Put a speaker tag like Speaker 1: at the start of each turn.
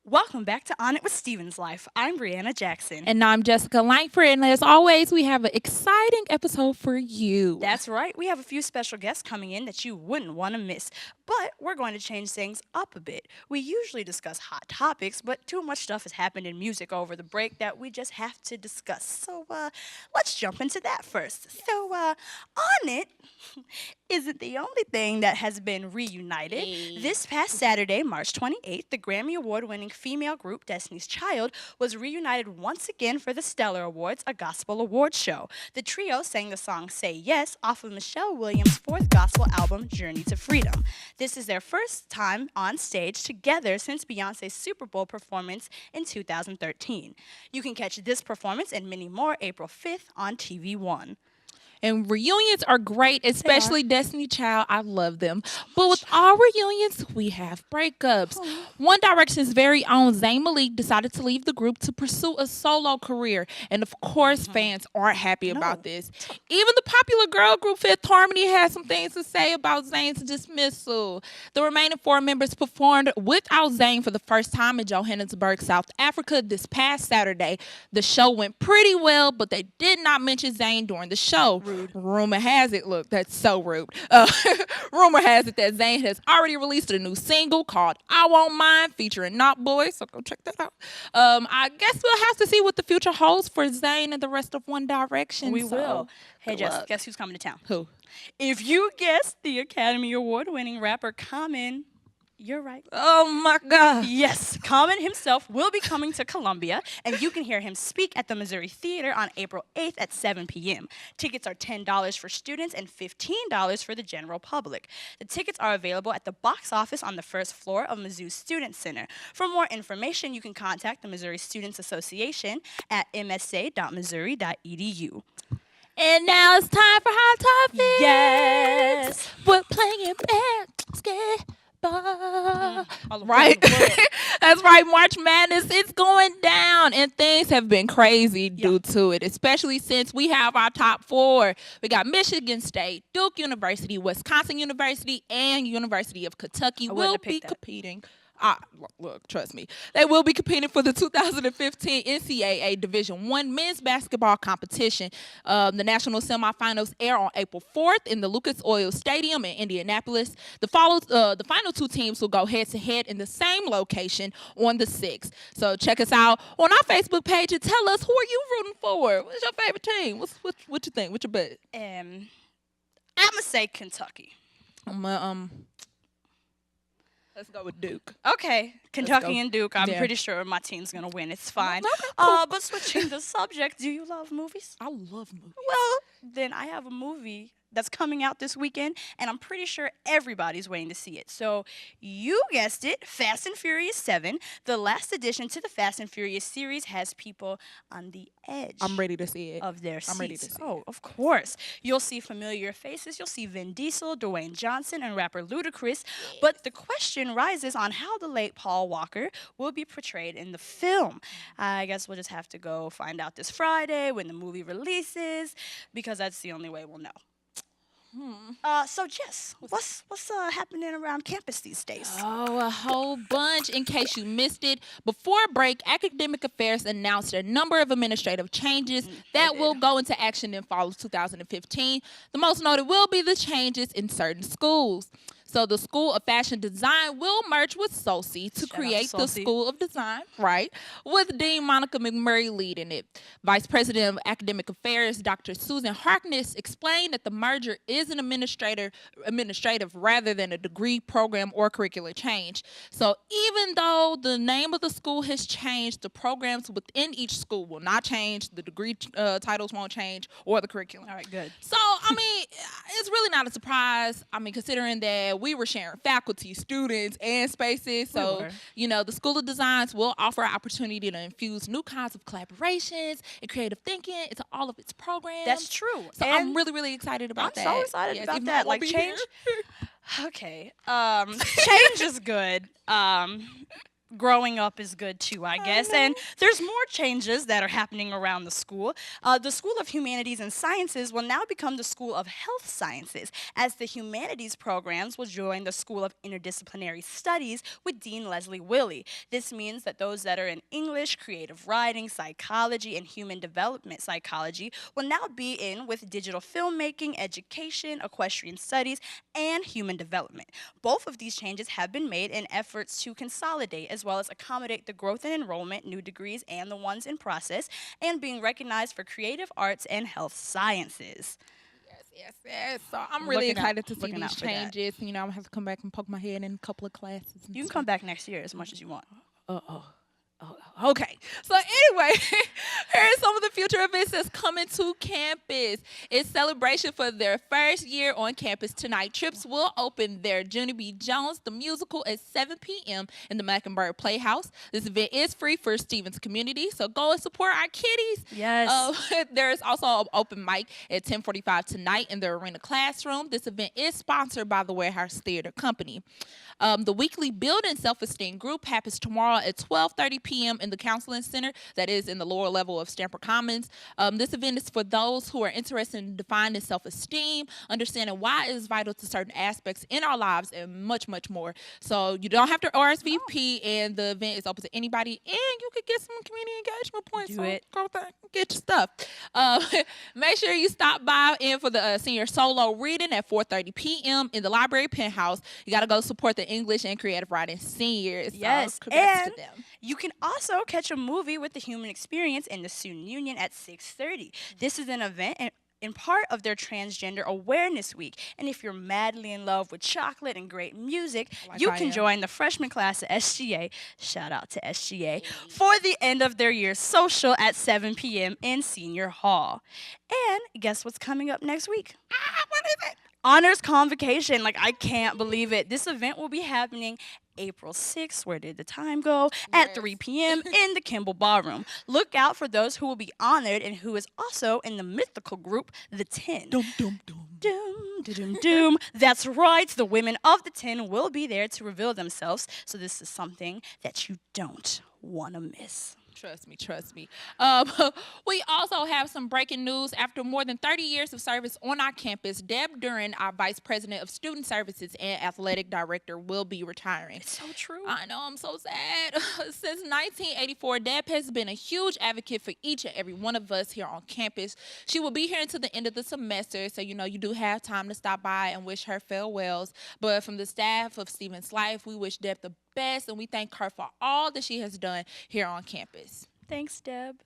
Speaker 1: Welcome back to On It with Steven's Life. I'm Brianna Jackson.
Speaker 2: And I'm Jessica Langford, and as always, we have an exciting episode for you.
Speaker 1: That's right, we have a few special guests coming in that you wouldn't want to miss. But we're going to change things up a bit. We usually discuss hot topics, but too much stuff has happened in music over the break that we just have to discuss. So let's jump into that first. So On It isn't the only thing that has been reunited. This past Saturday, March 28th, the Grammy Award winning female group Destiny's Child was reunited once again for the Stellar Awards, a gospel awards show. The trio sang the song Say Yes off of Michelle Williams' fourth gospel album, Journey to Freedom. This is their first time on stage together since Beyonce's Super Bowl performance in 2013. You can catch this performance and many more April 5th on TV One.
Speaker 2: And reunions are great, especially Destiny Child. I love them. But with all reunions, we have breakups. One Direction's very own Zayn Malik decided to leave the group to pursue a solo career. And of course, fans aren't happy about this. Even the popular girl group Fifth Harmony has some things to say about Zayn's dismissal. The remaining four members performed without Zayn for the first time in Johannesburg, South Africa this past Saturday. The show went pretty well, but they did not mention Zayn during the show.
Speaker 1: Rude.
Speaker 2: Rumor has it, look, that's so rude. Rumor has it that Zayn has already released a new single called I Won't Mind featuring Not Boy, so go check that out. I guess we'll have to see what the future holds for Zayn and the rest of One Direction.
Speaker 1: We
Speaker 2: so
Speaker 1: will. Hey,
Speaker 2: good
Speaker 1: Jess,
Speaker 2: luck.
Speaker 1: guess who's coming to town?
Speaker 2: Who?
Speaker 1: If you guessed the Academy Award winning rapper Common, you're right.
Speaker 2: Oh my God.
Speaker 1: Yes, Common himself will be coming to Columbia, and you can hear him speak at the Missouri Theater on April 8th at 7 p.m. Tickets are $10 for students and $15 for the general public. The tickets are available at the box office on the first floor of Mizzou Student Center. For more information, you can contact the Missouri Students Association at msa.missouri.edu.
Speaker 2: And now it's time for Hot Topics.
Speaker 1: Yes.
Speaker 2: We're playing basketball.
Speaker 1: All
Speaker 2: Right.
Speaker 1: over the world.
Speaker 2: That's right. March Madness is going down, and things have been crazy due to it, especially since we have our top four. We got Michigan State, Duke University, Wisconsin University, and University of Kentucky
Speaker 1: wouldn't
Speaker 2: will
Speaker 1: have
Speaker 2: be
Speaker 1: picked that.
Speaker 2: competing. Look, trust me. They will be competing for the 2015 NCAA Division I men's basketball competition. The national semifinals air on April 4th in the Lucas Oil Stadium in Indianapolis. The final two teams will go head-to-head in the same location on the 6th. So check us out on our Facebook page and tell us, who are you rooting for? What's your favorite team? What you think? What's your bet?
Speaker 1: I'm going to say Kentucky.
Speaker 2: Let's go with Duke.
Speaker 1: Okay, Kentucky
Speaker 2: go.
Speaker 1: and Duke. I'm
Speaker 2: Yeah.
Speaker 1: pretty sure my team's gonna win. It's fine.
Speaker 2: Okay, cool.
Speaker 1: But switching the subject, do you love movies?
Speaker 2: I love movies.
Speaker 1: Well, then I have a movie that's coming out this weekend, and I'm pretty sure everybody's waiting to see it. So you guessed it, Fast and Furious 7. The last addition to the Fast and Furious series has people on the edge.
Speaker 2: I'm ready to see it.
Speaker 1: Of their seats.
Speaker 2: I'm ready to see
Speaker 1: Oh, of course. You'll see familiar faces. You'll see Vin Diesel, Dwayne Johnson, and rapper Ludacris. But the question rises on how the late Paul Walker will be portrayed in the film. I guess we'll just have to go find out this Friday when the movie releases, because that's the only way we'll know. So Jess, what's happening around campus these days?
Speaker 2: Oh, a whole bunch. In case you missed it, before break, Academic Affairs announced a number of administrative changes that will go into action in fall of 2015. The most noted will be the changes in certain schools. So the School of Fashion Design will merge with SOSI to
Speaker 1: Shout out to
Speaker 2: create the
Speaker 1: SOSI.
Speaker 2: School of Design, right, with Dean Monica McMurray leading it. Vice President of Academic Affairs, Dr. Susan Harkness, explained that the merger is an administrative rather than a degree program or curricular change. So even though the name of the school has changed, the programs within each school will not change, the degree titles won't change, or the curriculum.
Speaker 1: All right, good.
Speaker 2: So, I mean, it's really not a surprise. I mean, considering that we were sharing faculty, students, and spaces. So,
Speaker 1: were.
Speaker 2: the School of Designs will offer an opportunity to infuse new kinds of collaborations and creative thinking into all of its programs.
Speaker 1: That's true.
Speaker 2: So
Speaker 1: And
Speaker 2: I'm really, really excited about
Speaker 1: I'm
Speaker 2: that.
Speaker 1: so excited
Speaker 2: Yes,
Speaker 1: about
Speaker 2: even though I
Speaker 1: that.
Speaker 2: won't
Speaker 1: Like
Speaker 2: be
Speaker 1: change.
Speaker 2: here.
Speaker 1: Okay. Change is good. growing up is good too, I guess. And there's more changes that are happening around the school. The School of Humanities and Sciences will now become the School of Health Sciences, as the humanities programs will join the School of Interdisciplinary Studies with Dean Leslie Willey. This means that those that are in English, creative writing, psychology, and human development psychology will now be in with digital filmmaking, education, equestrian studies, and human development. Both of these changes have been made in efforts to consolidate as well as accommodate the growth in enrollment, new degrees, and the ones in process, and being recognized for creative arts and health sciences.
Speaker 2: Yes. So I'm really
Speaker 1: Looking out-
Speaker 2: excited to see
Speaker 1: looking out
Speaker 2: these
Speaker 1: for that.
Speaker 2: changes. You know, I'm gonna have to come back and poke my head in a couple of classes. And
Speaker 1: You can
Speaker 2: stuff.
Speaker 1: come back next year as much as you want.
Speaker 2: Okay. So anyway, here are some of the future events that's coming to campus. It's celebration for their first year on campus tonight. Trips will open their Junie B. Jones, the musical, at 7 p.m. in the Mecklenburg Playhouse. This event is free for Stevens community, so go and support our kiddies.
Speaker 1: Yes.
Speaker 2: There's also an open mic at 10:45 tonight in the Arena Classroom. This event is sponsored by the Warehouse Theater Company. The weekly Building Self-Esteem group happens tomorrow at 12:30 p.m. in the Counseling Center that is in the lower level of Stamford Commons. This event is for those who are interested in defining self-esteem, understanding why it is vital to certain aspects in our lives, and much, much more. So you don't have to RSVP, and the event is open to anybody, and you could get some community engagement points.
Speaker 1: Do
Speaker 2: so
Speaker 1: it.
Speaker 2: Go there and get your stuff. Make sure you stop by in for the senior solo reading at 4:30 p.m. in the library penthouse. You got to go support the English and creative writing seniors. So
Speaker 1: Yes,
Speaker 2: congrats
Speaker 1: and
Speaker 2: to them.
Speaker 1: you can also catch a movie with the Human Experience in the Student Union at 6:30. This is an event in part of their Transgender Awareness Week. And if you're madly in love with chocolate and great music,
Speaker 2: Like
Speaker 1: you
Speaker 2: I
Speaker 1: can
Speaker 2: am.
Speaker 1: join the freshman class at SGA, shout out to SGA, for the end of their year social at 7 p.m. in Senior Hall. And guess what's coming up next week?
Speaker 2: What is it?
Speaker 1: Honors Convocation. Like, I can't believe it. This event will be happening April 6th. Where did the time go? At
Speaker 2: Yes.
Speaker 1: 3 p.m. in the Kimball Ballroom. Look out for those who will be honored and who is also in the mythical group, the 10.
Speaker 2: Dum, dum, dum.
Speaker 1: Doom, doom, doom. That's right. The women of the 10 will be there to reveal themselves. So this is something that you don't want to miss.
Speaker 2: Trust me. We also have some breaking news. After more than 30 years of service on our campus, Deb Duran, our Vice President of Student Services and Athletic Director, will be retiring.
Speaker 1: So true.
Speaker 2: I know, I'm so sad. Since 1984, Deb has been a huge advocate for each and every one of us here on campus. She will be here until the end of the semester, so you do have time to stop by and wish her farewells. But from the staff of Stevens Life, we wish Deb the best, and we thank her for all that she has done here on campus.
Speaker 1: Thanks, Deb.